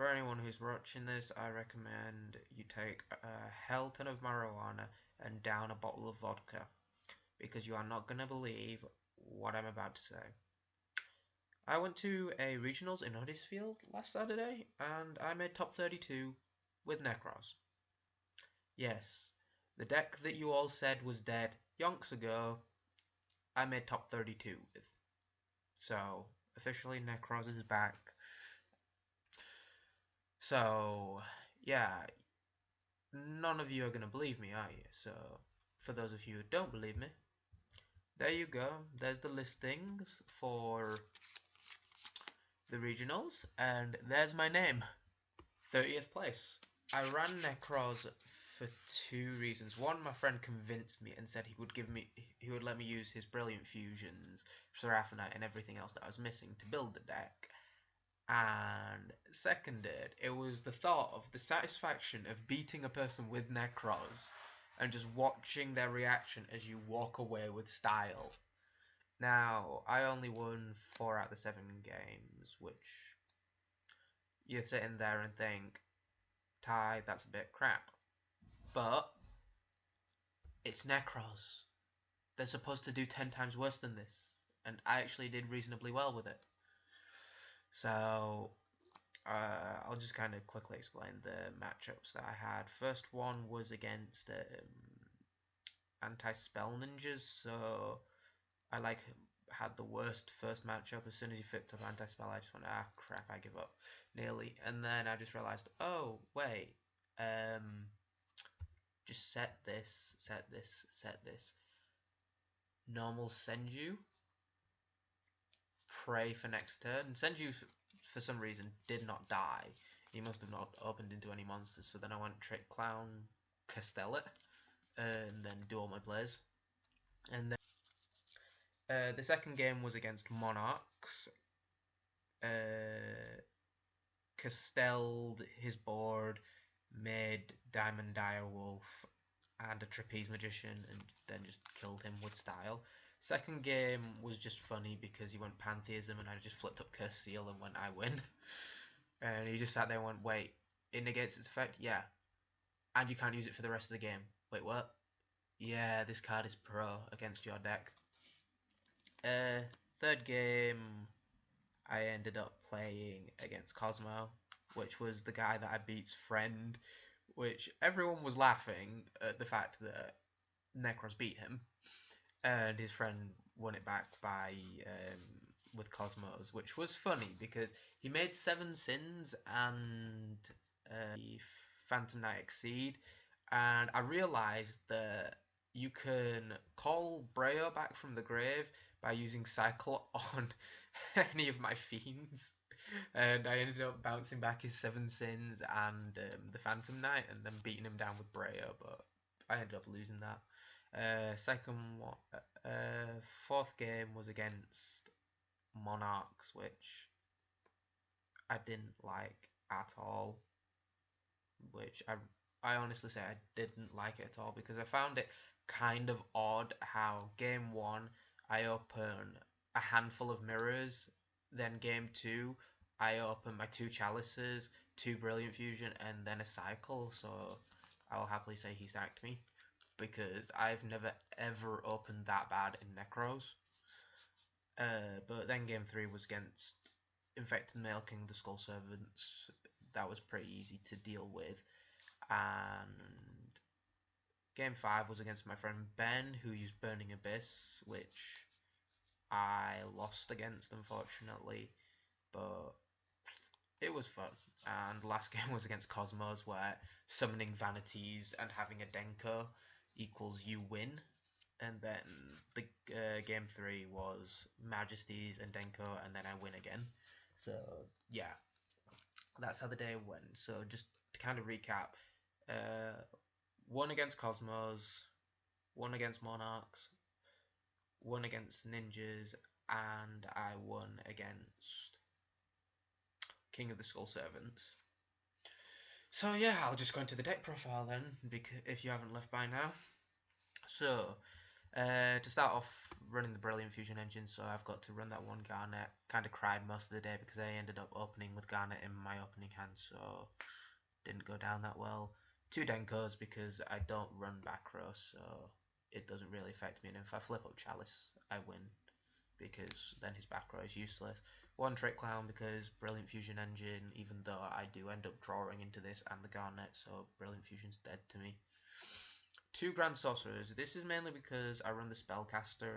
for anyone who's watching this, I recommend you take a hell ton of marijuana and down a bottle of vodka, because you are not going to believe what I'm about to say. I went to a regionals in Huddersfield last Saturday, and I made top 32 with Nekroz. Yes, the deck that you all said was dead yonks ago, I made top 32 with. So, officially Nekroz is back. So, yeah, none of you are going to believe me, are you? So, for those of you who don't believe me, there you go. There's the listings for the regionals, and there's my name, 30th place. I ran Nekroz for two reasons. One, my friend convinced me and said he would let me use his brilliant fusions, Seraphonite, and everything else that I was missing to build the deck. And seconded, it was the thought of the satisfaction of beating a person with Nekroz and just watching their reaction as you walk away with style. Now, I only won 4 out of the 7 games, which you're sitting there and think, Ty, that's a bit crap. But it's Nekroz. They're supposed to do 10 times worse than this, and I actually did reasonably well with it. So, I'll just kind of quickly explain the matchups that I had. First one was against anti-spell ninjas, so I had the worst first matchup. As soon as he picked up anti-spell, I just went, ah crap, I give up nearly. And then I just realized, oh wait, just set this, normal Senju, pray for next turn. Senju for some reason did not die. He must have not opened into any monsters, so then I went Trick Clown, Castell it, and then do all my plays. And then the second game was against Monarchs. Castelled his board, made Diamond Direwolf and a Trapeze Magician, and then just killed him with style. Second game was just funny because he went Pantheism and I just flipped up Curse Seal and went, I win. And he just sat there and went, wait, it negates its effect? Yeah. And you can't use it for the rest of the game. Wait, what? Yeah, this card is pro against your deck. Third game, I ended up playing against Cosmo, which was the guy that I beat's friend, which everyone was laughing at the fact that Nekroz beat him, and his friend won it back by with Cosmos, which was funny because he made 7 sins and Phantom Knight Exceed, and I realised that you can call Breo back from the grave by using Cycle on any of my fiends, and I ended up bouncing back his 7 sins and the Phantom Knight, and then beating him down with Breo, but I ended up losing that. Fourth game was against Monarchs, which I didn't like at all. Which I honestly say I didn't like it at all because I found it kind of odd how game 1 I open a handful of mirrors, then game 2 I open my 2 chalices, 2 brilliant fusion, and then a cycle. So I'll happily say he sacked me, because I've never ever opened that bad in Nekroz. But then game 3 was against Infected Male King, the Skull Servants. That was pretty easy to deal with. And game 5 was against my friend Ben, who used Burning Abyss, which I lost against, unfortunately. But it was fun. And the last game was against Cosmos, where summoning Vanities and having a Denko equals you win. And then the game 3 was Majesties and Denko, and then I win again. So yeah, that's how the day went. So just to kind of recap, 1 against Cosmos, 1 against Monarchs, 1 against Ninjas, and I won against King of the Skull Servants. So yeah, I'll just go into the deck profile then, because if you haven't left by now. So To start off running the Brilliant Fusion engine, so I've got to run that one Garnet. Kind of cried most of the day because I ended up opening with Garnet in my opening hand, so didn't go down that well. 2 Denkos because I don't run back row, so it doesn't really affect me. And if I flip up Chalice, I win because then his back row is useless. 1 Trick Clown because Brilliant Fusion engine, even though I do end up drawing into this and the Garnet, so Brilliant Fusion's dead to me. 2 Grand Sorcerers. This is mainly because I run the Spellcaster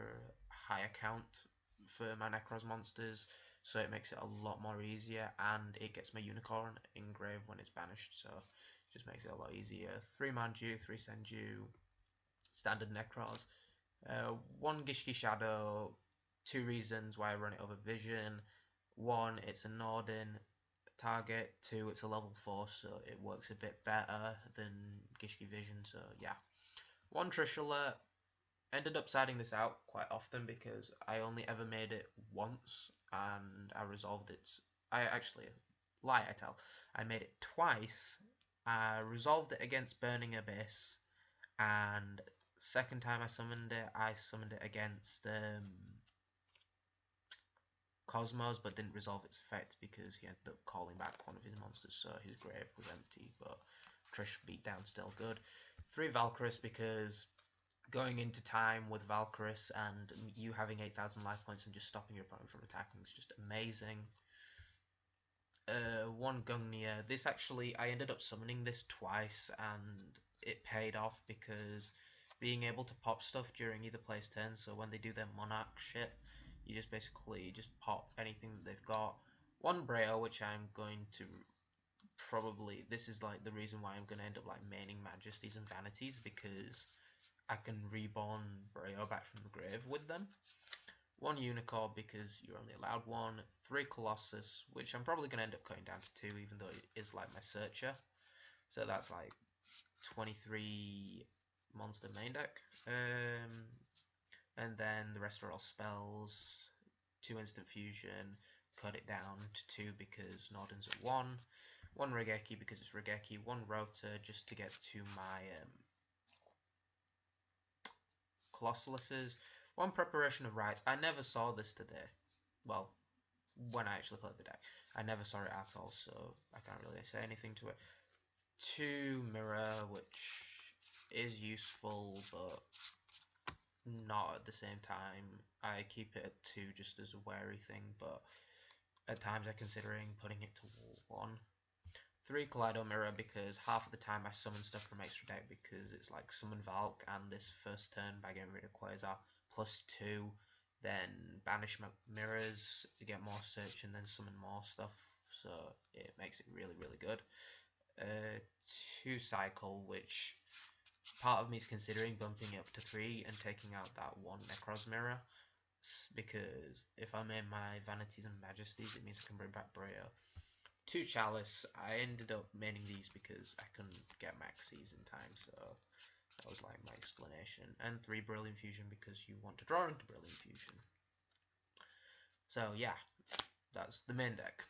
high account for my Nekroz monsters, so it makes it a lot more easier, and it gets my Unicorn engraved when it's banished, so it just makes it a lot easier. 3 Manju, 3 Senju, standard Nekroz. 1 Gishki Shadow, 2 reasons why I run it over Vision. 1, it's a Norden target. 2, it's a level 4, so it works a bit better than Gishki Vision, so yeah. 1 Trish Alert. Ended up siding this out quite often because I only ever made it once and I resolved it. I actually, lie I tell, I made it twice. I resolved it against Burning Abyss, and second time I summoned it against Cosmos, but didn't resolve its effect because he ended up calling back one of his monsters, so his grave was empty, but Trish beat down still good. 3 Valkyris because going into time with Valkyris and you having 8,000 life points and just stopping your opponent from attacking is just amazing. 1 Gungnir. This actually, I ended up summoning this twice and it paid off because being able to pop stuff during either player's turn, so when they do their Monarch shit, you just basically just pop anything that they've got. 1 Braille, which I'm going to probably, this is like the reason why I'm going to end up like maining Majesties and Vanities, because I can reborn Braille back from the grave with them. 1 Unicorn because you're only allowed 1. 3 Colossus, which I'm probably going to end up cutting down to 2, even though it is like my searcher. So that's like 23 monster main deck. And then the rest are all spells. 2 Instant Fusion, cut it down to 2 because Norden's at 1. 1 Regeki because it's Regeki. 1 Rotor just to get to my Colossalises. 1 Preparation of Rites. I never saw this today. Well, when I actually played the deck. I never saw it at all, so I can't really say anything to it. 2 Mirror, which is useful, but not at the same time. I keep it at 2 just as a wary thing, but at times I'm considering putting it to 1. 3 Kaleido Mirror because half of the time I summon stuff from extra deck because it's like summon Valk and this first turn by getting rid of Quasar plus 2, then banish my mirrors to get more search and then summon more stuff, so it makes it really really good. 2 Cycle, which part of me is considering bumping it up to 3 and taking out that 1 Nekroz Mirror, because if I main my Vanities and Majesties it means I can bring back Braille. 2 Chalice. I ended up maining these because I couldn't get Maxis in time, so that was like my explanation. And 3 Brilliant Fusion because you want to draw into Brilliant Fusion. So yeah, that's the main deck.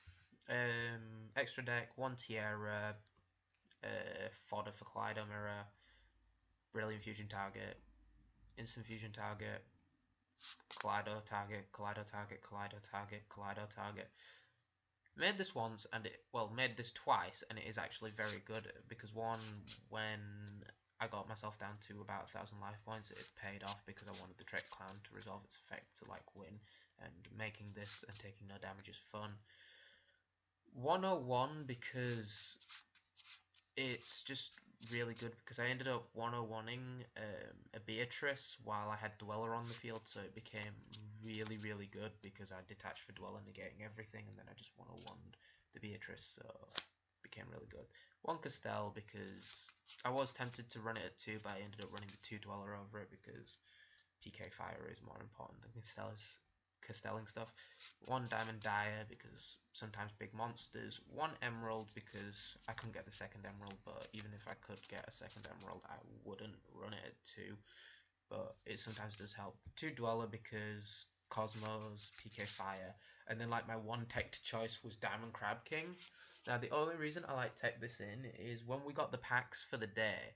Extra deck, 1 Tierra, fodder for Kaleido Mirror, Brilliant Fusion target, Instant Fusion target, Kaleido target, Kaleido target, Kaleido target, Kaleido target. Made this once and made this twice, and it is actually very good because 1, when I got myself down to about 1,000 life points, it paid off because I wanted the Trick Clown to resolve its effect to like win, and making this and taking no damage is fun. 101 because it's just really good because I ended up 101ing a Beatrice while I had Dweller on the field, so it became really really good because I detached for Dweller negating everything, and then I just 101 the Beatrice, so it became really good. 1 Castell because I was tempted to run it at 2, but I ended up running the 2 Dweller over it because PK Fire is more important than Castelling stuff. 1 Diamond Dyer because sometimes big monsters. 1 Emerald because I couldn't get the second Emerald, but even if I could get a second Emerald I wouldn't run it at 2, but it sometimes does help. 2 Dweller because Cosmos, PK Fire, and then like my 1 teched choice was Diamond Crab King. Now the only reason I like tech this in is when we got the packs for the day,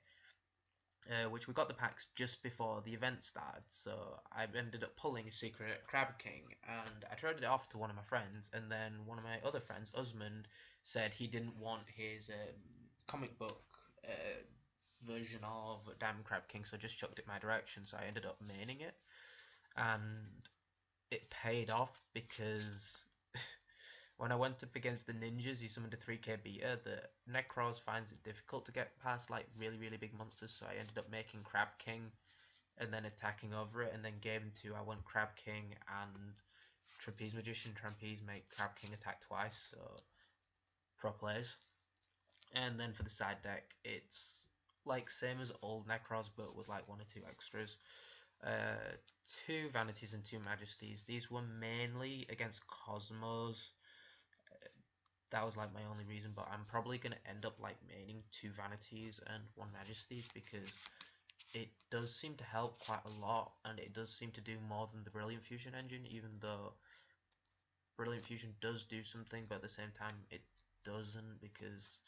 which we got the packs just before the event started. So I ended up pulling a secret Crab King, and I traded it off to one of my friends, and then one of my other friends, Usmund, said he didn't want his comic book version of Diamond Crab King, so just chucked it my direction. So I ended up maining it, and it paid off because when I went up against the ninjas, he summoned a 3k beta. The Nekroz finds it difficult to get past like really big monsters, so I ended up making Crab King and then attacking over it. And then game 2, I went Crab King and Trapeze Magician. Trapeze make Crab King attack twice, so pro plays. And then for the side deck, it's like same as old Necros, but with like 1 or 2 extras. 2 Vanities and 2 Majesties. These were mainly against Cosmos. That was like my only reason, but I'm probably going to end up like maining 2 Vanities and 1 Majesties because it does seem to help quite a lot, and it does seem to do more than the Brilliant Fusion engine, even though Brilliant Fusion does do something, but at the same time it doesn't, because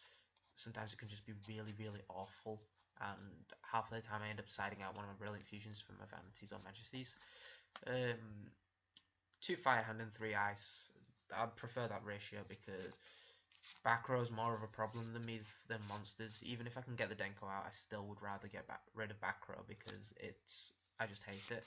sometimes it can just be really awful, and half of the time I end up siding out one of my Brilliant Fusions for my Vanities or Majesties. 2 Fire Hand and 3 Ice. I'd prefer that ratio because back row is more of a problem than me than monsters. Even if I can get the Denko out, I still would rather get rid of back row because I just hate it.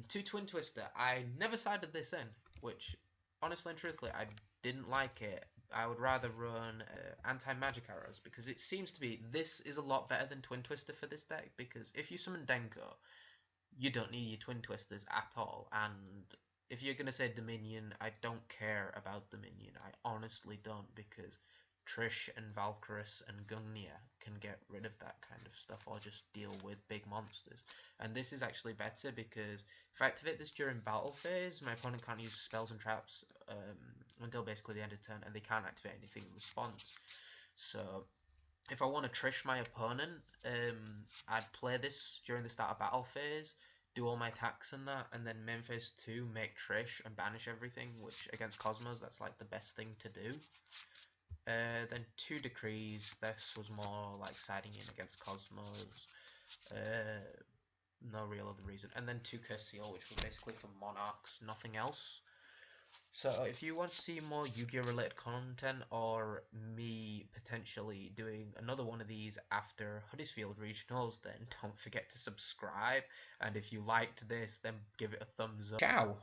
2 Twin Twister. I never sided this in, which honestly and truthfully I didn't like it. I would rather run anti-magic arrows because it seems to be this is a lot better than Twin Twister for this deck, because if you summon Denko, you don't need your Twin Twisters at all, and if you're going to say Dominion, I don't care about Dominion. I honestly don't, because Trish and Valkyrus and Gungnir can get rid of that kind of stuff or just deal with big monsters. And this is actually better because if I activate this during battle phase, my opponent can't use spells and traps until basically the end of turn, and they can't activate anything in response. So if I want to Trish my opponent, I'd play this during the start of battle phase, do all my attacks and that, and then main phase 2 make Trish and banish everything, which against Cosmos that's like the best thing to do. Then 2 Decrees, this was more like siding in against Cosmos, no real other reason. And then 2 Curse Seal, which was basically for Monarchs, nothing else. So if you want to see more Yu-Gi-Oh related content, or me potentially doing another one of these after Huddersfield Regionals, then don't forget to subscribe, and if you liked this, then give it a thumbs up. Ciao!